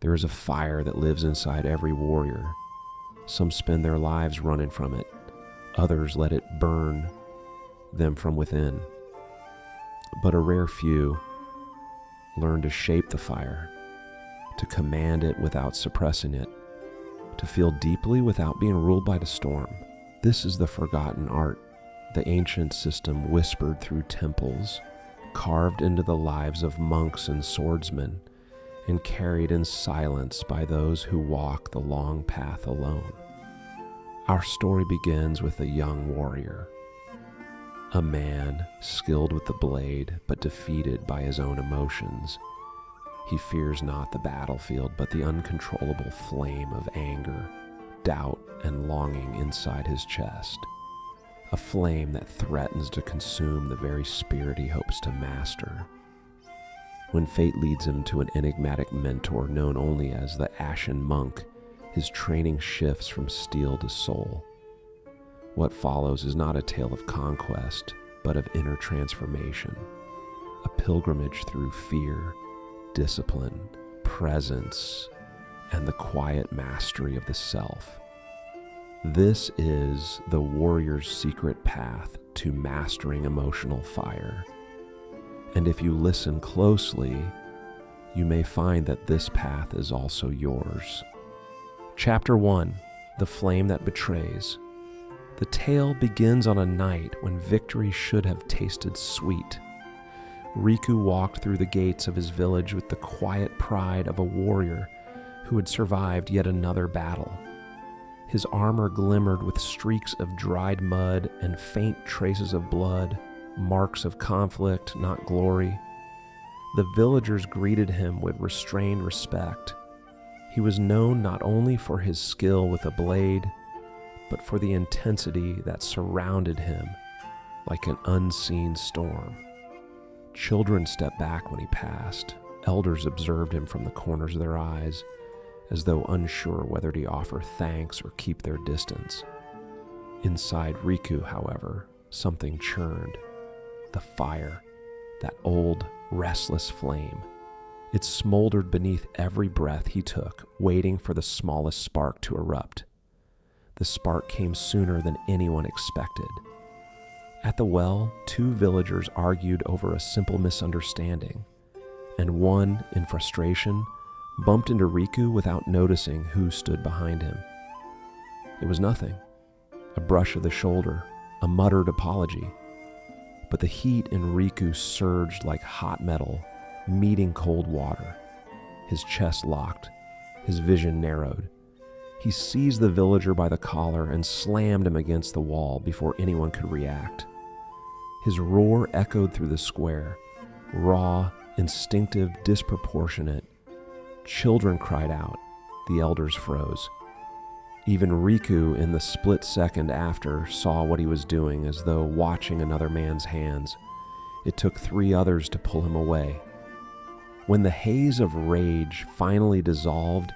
There is a fire that lives inside every warrior. Some spend their lives running from it. Others let it burn them from within. But a rare few learn to shape the fire, to command it without suppressing it, to feel deeply without being ruled by the storm. This is the forgotten art, the ancient system whispered through temples, carved into the lives of monks and swordsmen, and carried in silence by those who walk the long path alone. Our story begins with a young warrior, a man skilled with the blade but defeated by his own emotions. He fears not the battlefield but the uncontrollable flame of anger, doubt, and longing inside his chest, a flame that threatens to consume the very spirit he hopes to master. When fate leads him to an enigmatic mentor known only as the Ashen Monk, his training shifts from steel to soul. What follows is not a tale of conquest, but of inner transformation, a pilgrimage through fear, discipline, presence, and the quiet mastery of the self. This is the warrior's secret path to mastering emotional fire. And if you listen closely, you may find that this path is also yours. Chapter 1, The Flame That Betrays. The tale begins on a night when victory should have tasted sweet. Riku walked through the gates of his village with the quiet pride of a warrior who had survived yet another battle. His armor glimmered with streaks of dried mud and faint traces of blood, marks of conflict, not glory. The villagers greeted him with restrained respect. He was known not only for his skill with a blade, but for the intensity that surrounded him like an unseen storm. Children stepped back when he passed. Elders observed him from the corners of their eyes, as though unsure whether to offer thanks or keep their distance. Inside Riku, however, something churned. The fire, that old, restless flame. It smoldered beneath every breath he took, waiting for the smallest spark to erupt. The spark came sooner than anyone expected. At the well, two villagers argued over a simple misunderstanding, and one, in frustration, bumped into Riku without noticing who stood behind him. It was nothing, a brush of the shoulder, a muttered apology. But the heat in Riku surged like hot metal, meeting cold water. His chest locked, his vision narrowed. He seized the villager by the collar and slammed him against the wall before anyone could react. His roar echoed through the square, raw, instinctive, disproportionate. Children cried out. The elders froze. Even Riku, in the split second after, saw what he was doing as though watching another man's hands. It took 3 others to pull him away. When the haze of rage finally dissolved,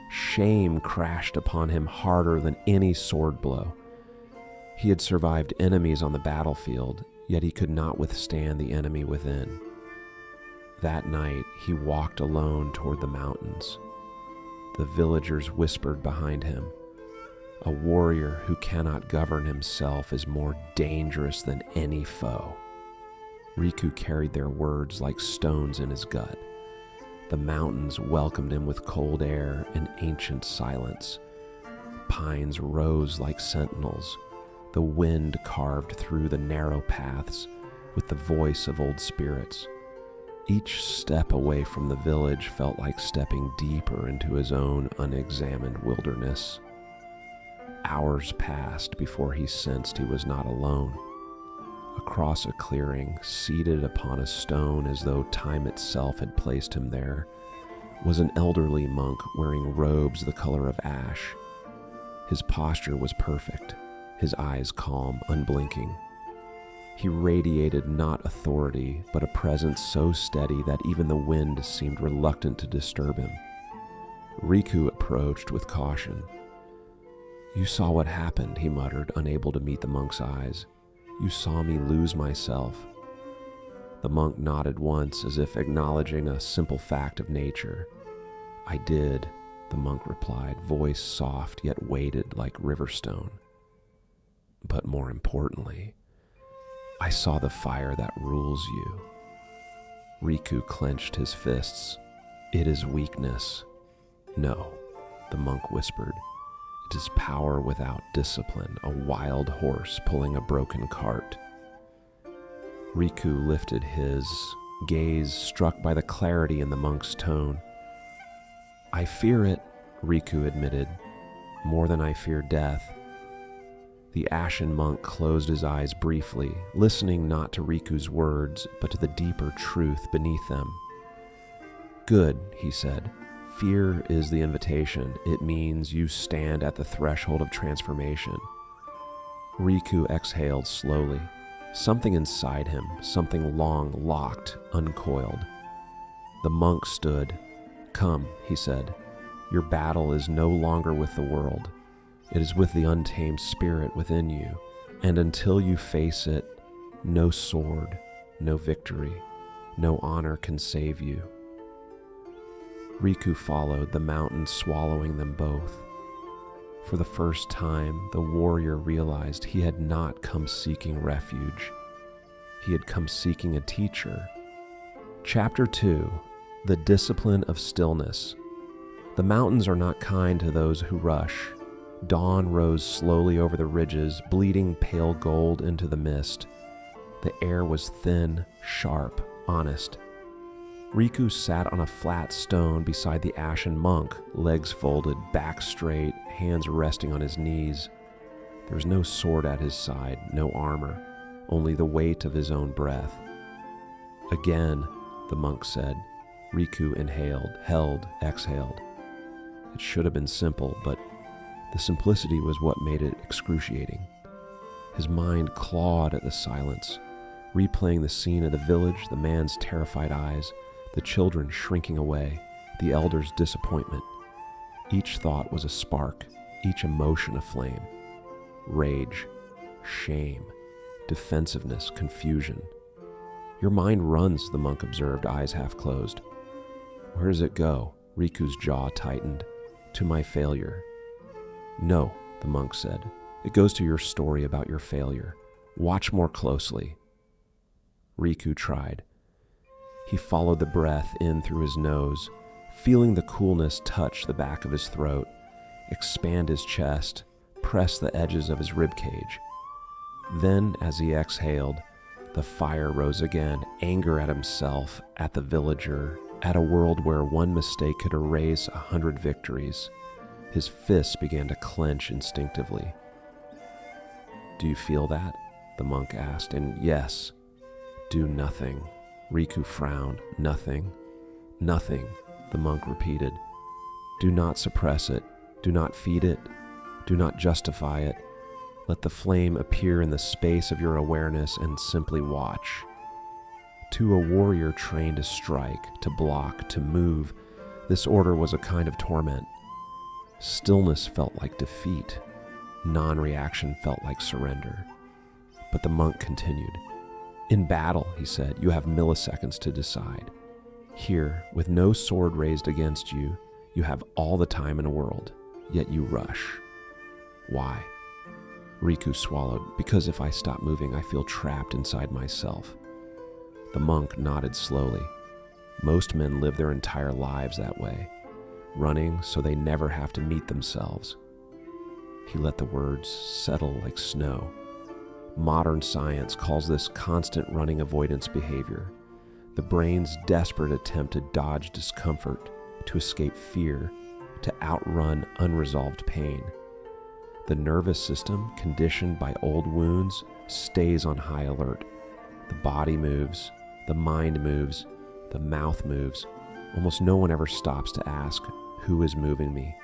shame crashed upon him harder than any sword blow. He had survived enemies on the battlefield, yet he could not withstand the enemy within. That night, he walked alone toward the mountains. The villagers whispered behind him, "A warrior who cannot govern himself is more dangerous than any foe." Riku carried their words like stones in his gut. The mountains welcomed him with cold air and ancient silence. Pines rose like sentinels. The wind carved through the narrow paths with the voice of old spirits. Each step away from the village felt like stepping deeper into his own unexamined wilderness. Hours passed before he sensed he was not alone. Across a clearing, seated upon a stone as though time itself had placed him there, was an elderly monk wearing robes the color of ash. His posture was perfect, his eyes calm, unblinking. He radiated not authority, but a presence so steady that even the wind seemed reluctant to disturb him. Riku approached with caution. "You saw what happened," he muttered, unable to meet the monk's eyes. "You saw me lose myself." The monk nodded once, as if acknowledging a simple fact of nature. I did, the monk replied, voice soft yet weighted like river stone. But more importantly, I saw the fire that rules you. Riku clenched his fists. It is weakness. No, the monk whispered. It is power without discipline, a wild horse pulling a broken cart. Riku lifted his gaze, struck by the clarity in the monk's tone. I fear it, Riku admitted, more than I fear death. The Ashen Monk closed his eyes briefly, listening not to Riku's words, but to the deeper truth beneath them. Good, he said. Fear is the invitation. It means you stand at the threshold of transformation. Riku exhaled slowly. Something inside him, something long locked, uncoiled. The monk stood. Come, he said. Your battle is no longer with the world. It is with the untamed spirit within you, and until you face it, no sword, no victory, no honor can save you. Riku followed, the mountain swallowing them both. For the first time, the warrior realized he had not come seeking refuge. He had come seeking a teacher. Chapter 2, The Discipline of Stillness. The mountains are not kind to those who rush. Dawn rose slowly over the ridges, bleeding pale gold into the mist. The air was thin, sharp, honest. Riku sat on a flat stone beside the Ashen Monk, legs folded, back straight, hands resting on his knees. There was no sword at his side, no armor, only the weight of his own breath. Again, the monk said. Riku inhaled, held, exhaled. It should have been simple, but the simplicity was what made it excruciating. His mind clawed at the silence, replaying the scene of the village, the man's terrified eyes, the children shrinking away, the elder's disappointment. Each thought was a spark, each emotion a flame. Rage, shame, defensiveness, confusion. Your mind runs, the monk observed, eyes half closed. Where does it go? Riku's jaw tightened. To my failure. No, the monk said. It goes to your story about your failure. Watch more closely. Riku tried. He followed the breath in through his nose, feeling the coolness touch the back of his throat, expand his chest, press the edges of his ribcage. Then, as he exhaled, the fire rose again, anger at himself, at the villager, at a world where one mistake could erase 100 victories. His fists began to clench instinctively. Do you feel that? The monk asked, and yes. Do nothing. Riku frowned. Nothing. Nothing, the monk repeated. Do not suppress it. Do not feed it. Do not justify it. Let the flame appear in the space of your awareness and simply watch. To a warrior trained to strike, to block, to move, this order was a kind of torment. Stillness felt like defeat. Non-reaction felt like surrender. But the monk continued. In battle, he said, you have milliseconds to decide. Here, with no sword raised against you, you have all the time in the world, yet you rush. Why? Riku swallowed. Because if I stop moving, I feel trapped inside myself. The monk nodded slowly. Most men live their entire lives that way, running so they never have to meet themselves. He let the words settle like snow. Modern science calls this constant running avoidance behavior, the brain's desperate attempt to dodge discomfort, to escape fear, to outrun unresolved pain. The nervous system, conditioned by old wounds, stays on high alert. The body moves, the mind moves, the mouth moves. Almost no one ever stops to ask, who is moving me?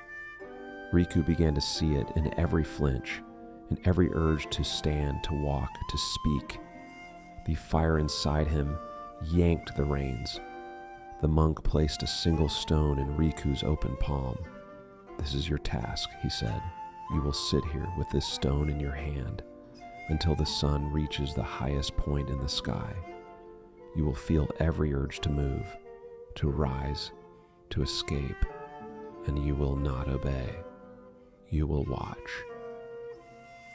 Riku began to see it in every flinch, in every urge to stand, to walk, to speak. The fire inside him yanked the reins. The monk placed a single stone in Riku's open palm. This is your task, he said. You will sit here with this stone in your hand until the sun reaches the highest point in the sky. You will feel every urge to move, to rise, to escape, and you will not obey. You will watch."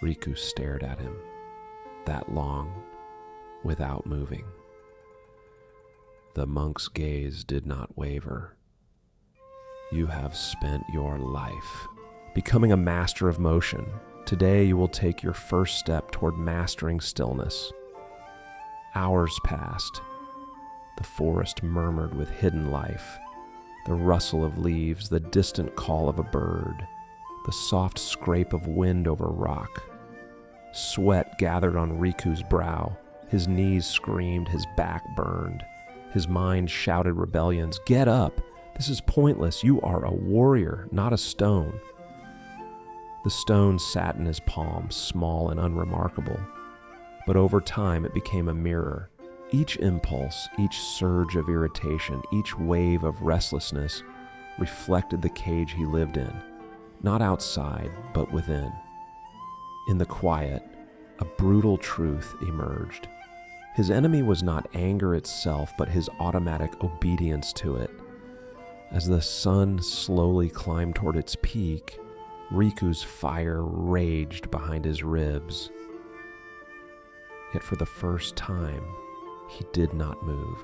Riku stared at him, that long, without moving. The monk's gaze did not waver. "You have spent your life becoming a master of motion. Today you will take your first step toward mastering stillness." Hours passed. The forest murmured with hidden life. The rustle of leaves, the distant call of a bird, the soft scrape of wind over rock. Sweat gathered on Riku's brow. His knees screamed, his back burned. His mind shouted rebellions. "Get up! This is pointless. You are a warrior, not a stone." The stone sat in his palm, small and unremarkable. But over time it became a mirror. Each impulse, each surge of irritation, each wave of restlessness reflected the cage he lived in, not outside, but within. In the quiet, a brutal truth emerged. His enemy was not anger itself, but his automatic obedience to it. As the sun slowly climbed toward its peak, Riku's fire raged behind his ribs. Yet for the first time, he did not move.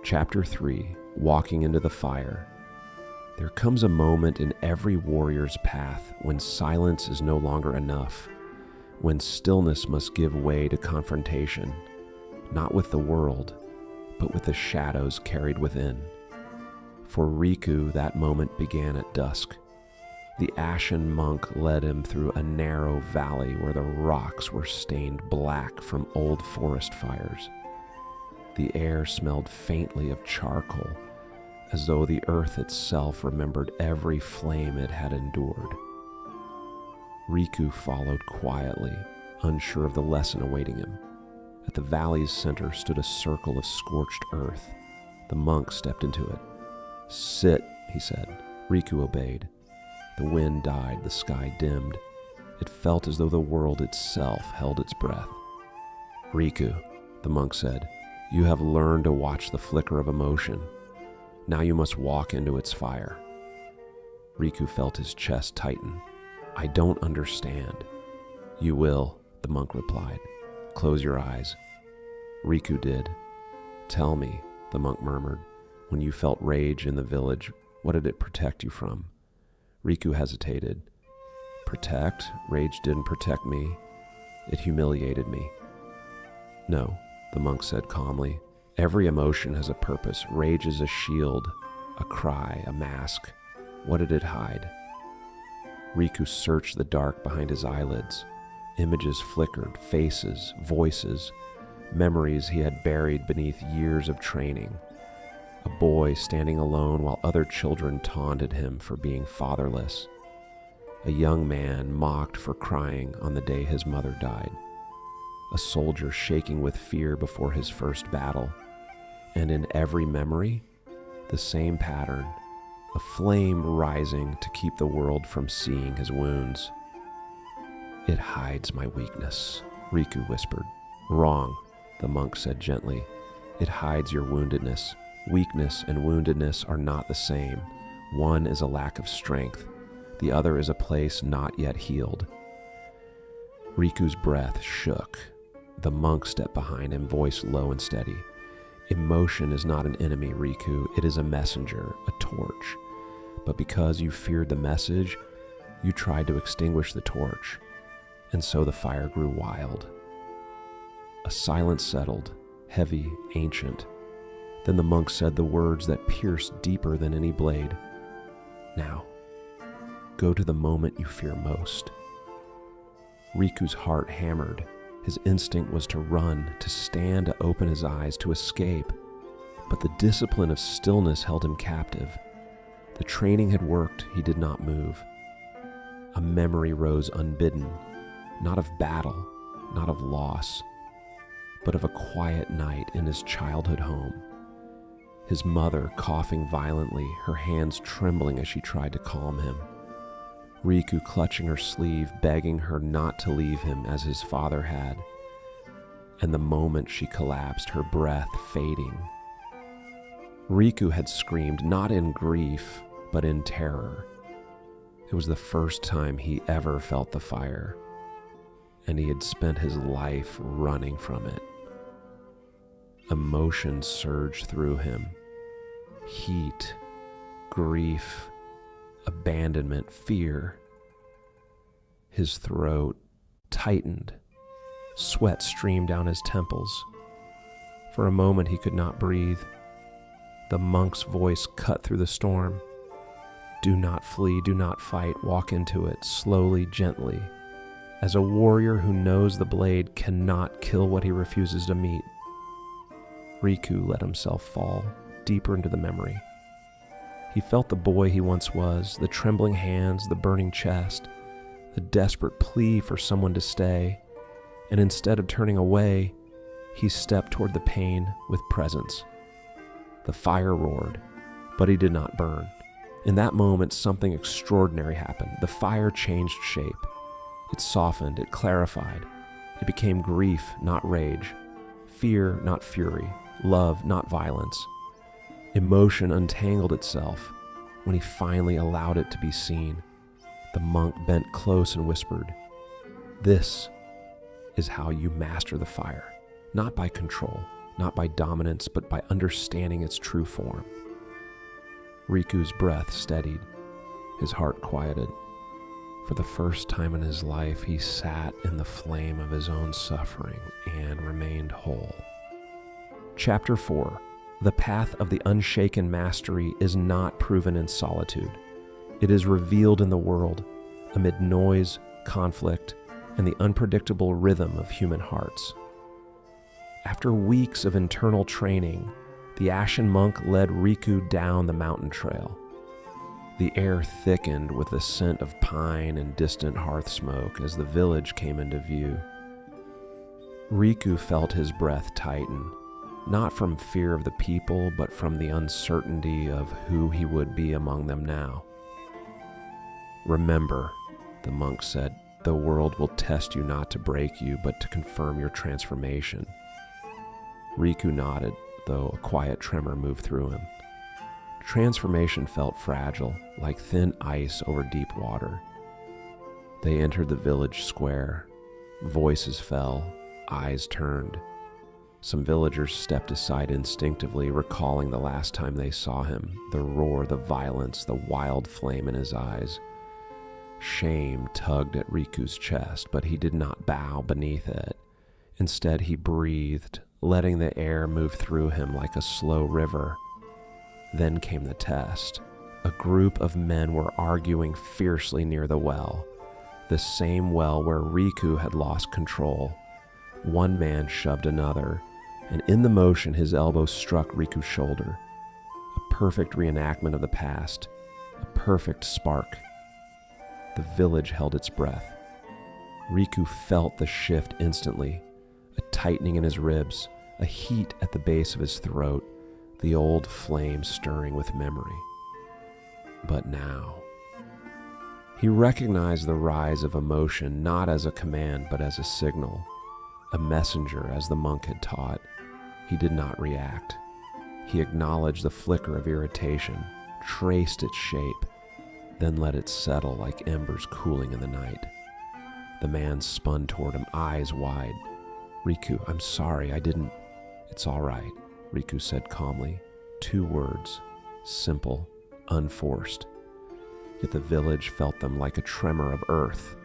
Chapter 3, Walking into the Fire. There comes a moment in every warrior's path when silence is no longer enough, when stillness must give way to confrontation, not with the world, but with the shadows carried within. For Riku, that moment began at dusk. The Ashen Monk led him through a narrow valley where the rocks were stained black from old forest fires. The air smelled faintly of charcoal, as though the earth itself remembered every flame it had endured. Riku followed quietly, unsure of the lesson awaiting him. At the valley's center stood a circle of scorched earth. The monk stepped into it. "Sit," he said. Riku obeyed. The wind died, the sky dimmed. It felt as though the world itself held its breath. "Riku," the monk said, "you have learned to watch the flicker of emotion. Now you must walk into its fire." Riku felt his chest tighten. "I don't understand." "You will," the monk replied. "Close your eyes." Riku did. "Tell me," the monk murmured, "when you felt rage in the village, what did it protect you from?" Riku hesitated. "Protect? Rage didn't protect me. It humiliated me." "No," the monk said calmly. "Every emotion has a purpose. Rage is a shield, a cry, a mask. What did it hide?" Riku searched the dark behind his eyelids. Images flickered, faces, voices, memories he had buried beneath years of training. A boy standing alone while other children taunted him for being fatherless. A young man mocked for crying on the day his mother died. A soldier shaking with fear before his first battle. And in every memory, the same pattern, a flame rising to keep the world from seeing his wounds. "It hides my weakness," Riku whispered. "Wrong," the monk said gently. "It hides your woundedness. Weakness and woundedness are not the same. One is a lack of strength. The other is a place not yet healed." Riku's breath shook. The monk stepped behind him, voice low and steady. "Emotion is not an enemy, Riku. It is a messenger, a torch. But because you feared the message, you tried to extinguish the torch. And so the fire grew wild." A silence settled, heavy, ancient. Then the monk said the words that pierced deeper than any blade. "Now, go to the moment you fear most." Riku's heart hammered. His instinct was to run, to stand, to open his eyes, to escape. But the discipline of stillness held him captive. The training had worked, he did not move. A memory rose unbidden, not of battle, not of loss, but of a quiet night in his childhood home. His mother coughing violently, her hands trembling as she tried to calm him. Riku clutching her sleeve, begging her not to leave him as his father had. And the moment she collapsed, her breath fading. Riku had screamed not in grief, but in terror. It was the first time he ever felt the fire, and he had spent his life running from it. Emotion surged through him. Heat, grief, abandonment, fear. His throat tightened. Sweat streamed down his temples. For a moment he could not breathe. The monk's voice cut through the storm. Do not flee, do not fight, walk into it, slowly, gently, as a warrior who knows the blade cannot kill what he refuses to meet. Riku let himself fall deeper into the memory. He felt the boy he once was, the trembling hands, the burning chest, the desperate plea for someone to stay, and instead of turning away, he stepped toward the pain with presence. The fire roared, but he did not burn. In that moment, something extraordinary happened. The fire changed shape. It softened, it clarified. It became grief, not rage, fear, not fury, love, not violence. Emotion untangled itself when he finally allowed it to be seen. The monk bent close and whispered, "This is how you master the fire, not by control, not by dominance, but by understanding its true form." Riku's breath steadied, his heart quieted. For the first time in his life, he sat in the flame of his own suffering and remained whole. Chapter 4. The path of the unshaken mastery is not proven in solitude. It is revealed in the world, amid noise, conflict, and the unpredictable rhythm of human hearts. After weeks of internal training, the Ashen Monk led Riku down the mountain trail. The air thickened with the scent of pine and distant hearth smoke as the village came into view. Riku felt his breath tighten, not from fear of the people, but from the uncertainty of who he would be among them now. "Remember," the monk said, "the world will test you not to break you, but to confirm your transformation." Riku nodded, though a quiet tremor moved through him. Transformation felt fragile, like thin ice over deep water. They entered the village square. Voices fell, eyes turned. Some villagers stepped aside instinctively, recalling the last time they saw him, the roar, the violence, the wild flame in his eyes. Shame tugged at Riku's chest, but he did not bow beneath it. Instead, he breathed, letting the air move through him like a slow river. Then came the test. A group of men were arguing fiercely near the well, the same well where Riku had lost control. One man shoved another, and in the motion his elbow struck Riku's shoulder. A perfect reenactment of the past, a perfect spark. The village held its breath. Riku felt the shift instantly, a tightening in his ribs, a heat at the base of his throat, the old flame stirring with memory. But now, he recognized the rise of emotion not as a command but as a signal, a messenger as the monk had taught. He did not react. He acknowledged the flicker of irritation, traced its shape, then let it settle like embers cooling in the night. The man spun toward him, eyes wide. "Riku, I'm sorry, I didn't..." "It's all right," Riku said calmly. 2 words, simple, unforced. Yet the village felt them like a tremor of earth.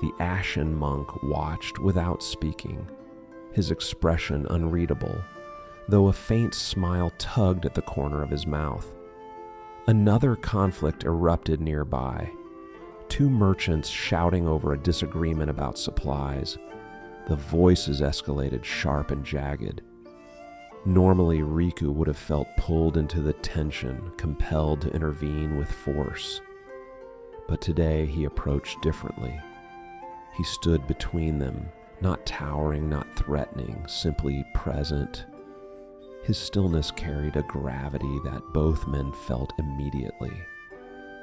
The Ashen Monk watched without speaking, his expression unreadable, though a faint smile tugged at the corner of his mouth. Another conflict erupted nearby. 2 merchants shouting over a disagreement about supplies. The voices escalated sharp and jagged. Normally, Riku would have felt pulled into the tension, compelled to intervene with force. But today he approached differently. He stood between them, not towering, not threatening, simply present. His stillness carried a gravity that both men felt immediately.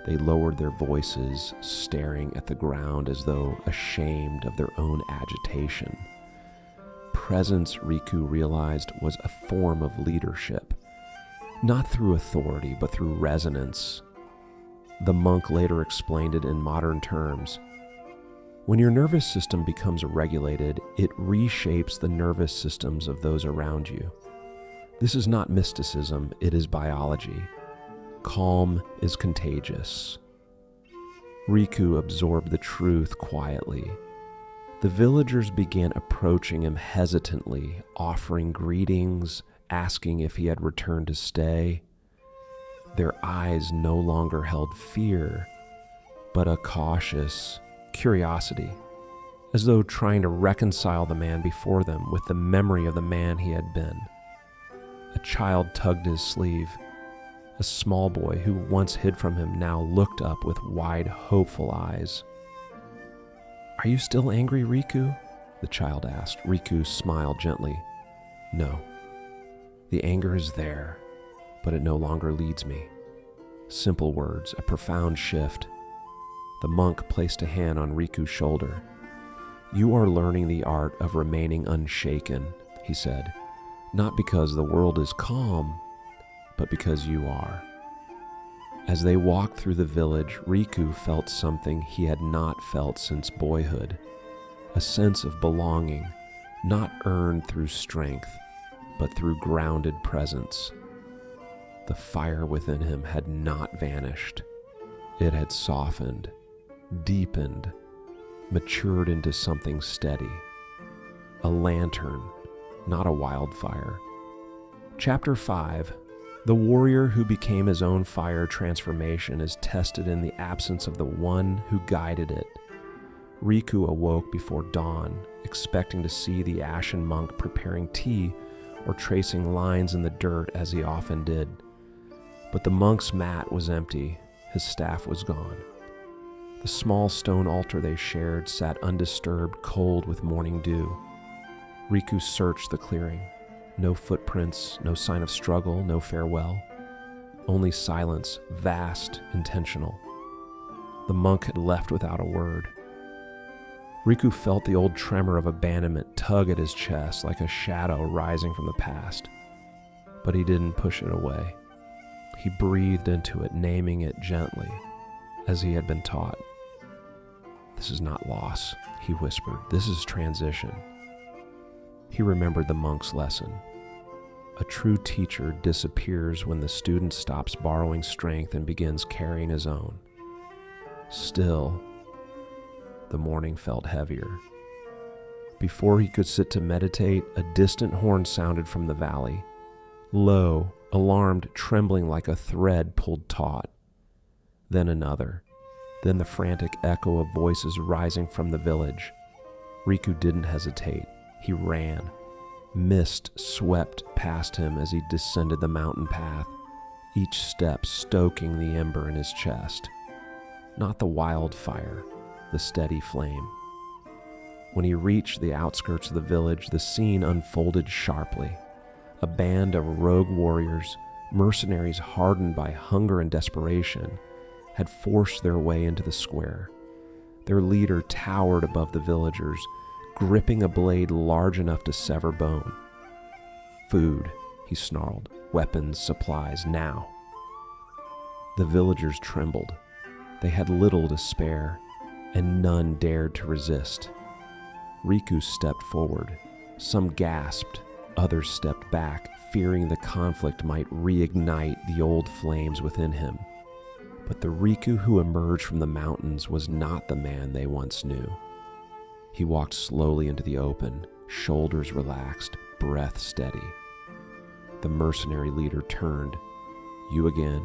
They lowered their voices, staring at the ground as though ashamed of their own agitation. Presence, Riku realized, was a form of leadership, not through authority, but through resonance, The monk later explained it in modern terms. When your nervous system becomes regulated, it reshapes the nervous systems of those around you. This is not mysticism, it is biology. Calm is contagious. Riku absorbed the truth quietly. The villagers began approaching him hesitantly, offering greetings, asking if he had returned to stay. Their eyes no longer held fear, but a cautious curiosity, as though trying to reconcile the man before them with the memory of the man he had been. A child tugged his sleeve. A small boy who once hid from him now looked up with wide, hopeful eyes. "Are you still angry, Riku?" the child asked. Riku smiled gently. "No. The anger is there, but it no longer leads me." Simple words, a profound shift. The monk placed a hand on Riku's shoulder. "You are learning the art of remaining unshaken," he said. "Not because the world is calm, but because you are." As they walked through the village, Riku felt something he had not felt since boyhood, a sense of belonging, not earned through strength, but through grounded presence. The fire within him had not vanished. It had softened, deepened, matured into something steady. A lantern, not a wildfire. Chapter 5. The warrior who became his own fire transformation is tested in the absence of the one who guided it. Riku awoke before dawn, expecting to see the Ashen Monk preparing tea or tracing lines in the dirt as he often did. But the monk's mat was empty, his staff was gone. The small stone altar they shared sat undisturbed, cold with morning dew. Riku searched the clearing. No footprints, no sign of struggle, no farewell. Only silence, vast, intentional. The monk had left without a word. Riku felt the old tremor of abandonment tug at his chest like a shadow rising from the past. But he didn't push it away. He breathed into it, naming it gently, as he had been taught. "This is not loss," he whispered. "This is transition." He remembered the monk's lesson. A true teacher disappears when the student stops borrowing strength and begins carrying his own. Still, the morning felt heavier. Before he could sit to meditate, a distant horn sounded from the valley. Low, alarmed, trembling like a thread pulled taut. Then another. Then the frantic echo of voices rising from the village. Riku didn't hesitate. He ran. Mist swept past him as he descended the mountain path, each step stoking the ember in his chest. Not the wildfire, the steady flame. When he reached the outskirts of the village, the scene unfolded sharply. A band of rogue warriors, mercenaries hardened by hunger and desperation, had forced their way into the square. Their leader towered above the villagers, gripping a blade large enough to sever bone. "Food," he snarled. "Weapons, supplies, now." The villagers trembled. They had little to spare, and none dared to resist. Riku stepped forward. Some gasped, others stepped back, fearing the conflict might reignite the old flames within him. But the Riku who emerged from the mountains was not the man they once knew. He walked slowly into the open, shoulders relaxed, breath steady. The mercenary leader turned. "You again?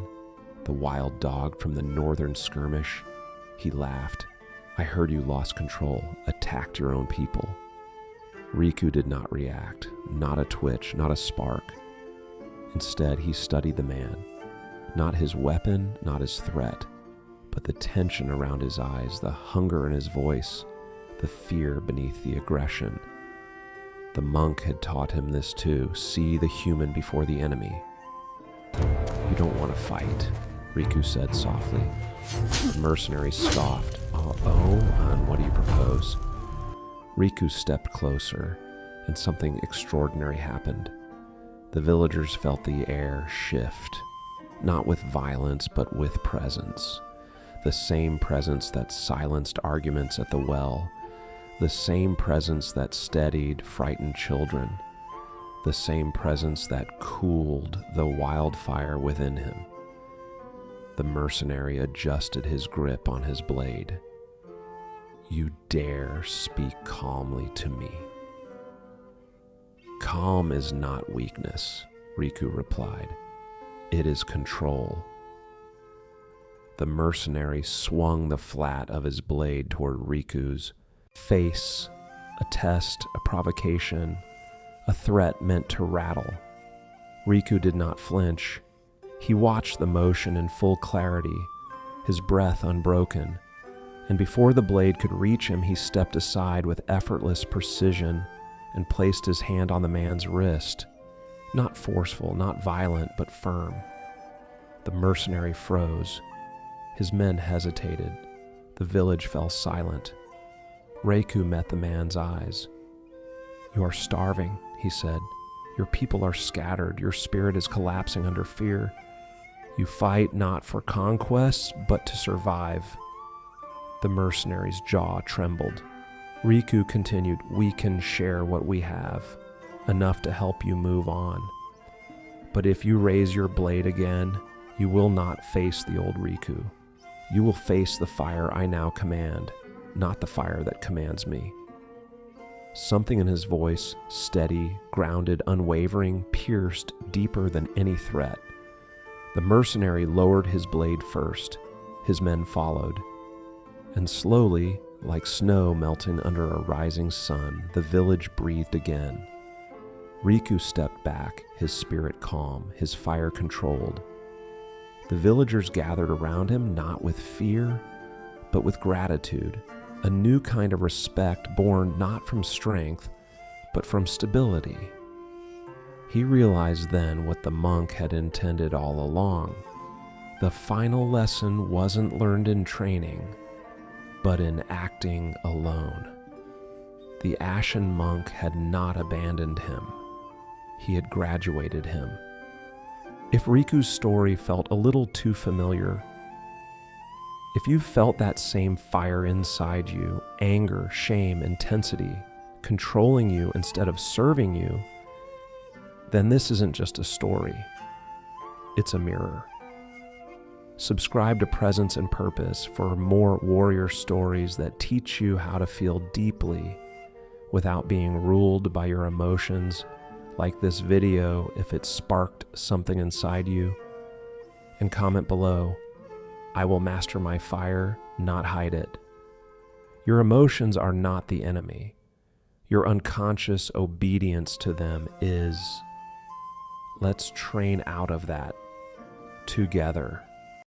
The wild dog from the northern skirmish?" He laughed. "I heard you lost control, attacked your own people." Riku did not react, not a twitch, not a spark. Instead, he studied the man. Not his weapon, not his threat, but the tension around his eyes, the hunger in his voice, the fear beneath the aggression. The monk had taught him this too, see the human before the enemy. "You don't want to fight," Riku said softly. The mercenary scoffed. And what do you propose?" Riku stepped closer, and something extraordinary happened. The villagers felt the air shift, not with violence, but with presence. the same presence that silenced arguments at the well, the same presence that steadied frightened children, the same presence that cooled the wildfire within him. The mercenary adjusted his grip on his blade. "You dare speak calmly to me." "Calm is not weakness," Riku replied. "It is control." The mercenary swung the flat of his blade toward Riku's face, a test, a provocation, a threat meant to rattle. Riku did not flinch. He watched the motion in full clarity, his breath unbroken, and before the blade could reach him, he stepped aside with effortless precision and placed his hand on the man's wrist. Not forceful, not violent, but firm. The mercenary froze. His men hesitated. The village fell silent. Riku met the man's eyes. "You are starving," he said. "Your people are scattered. Your spirit is collapsing under fear. You fight not for conquests, but to survive." The mercenary's jaw trembled. Riku continued, "We can share what we have, enough to help you move on. But if you raise your blade again, you will not face the old Riku. You will face the fire I now command, not the fire that commands me." Something in his voice, steady, grounded, unwavering, pierced deeper than any threat. The mercenary lowered his blade first. His men followed. And slowly, like snow melting under a rising sun, the village breathed again. Riku stepped back, his spirit calm, his fire controlled. The villagers gathered around him, not with fear, but with gratitude, a new kind of respect born not from strength, but from stability. He realized then what the monk had intended all along. The final lesson wasn't learned in training, but in acting alone. The Ashen Monk had not abandoned him. He had graduated him. If Riku's story felt a little too familiar, if you felt that same fire inside you, anger, shame, intensity, controlling you instead of serving you, then this isn't just a story. It's a mirror. Subscribe to Presence and Purpose for more warrior stories that teach you how to feel deeply without being ruled by your emotions. Like this video if it sparked something inside you. And comment below, "I will master my fire, not hide it." Your emotions are not the enemy. Your unconscious obedience to them is. Let's train out of that together.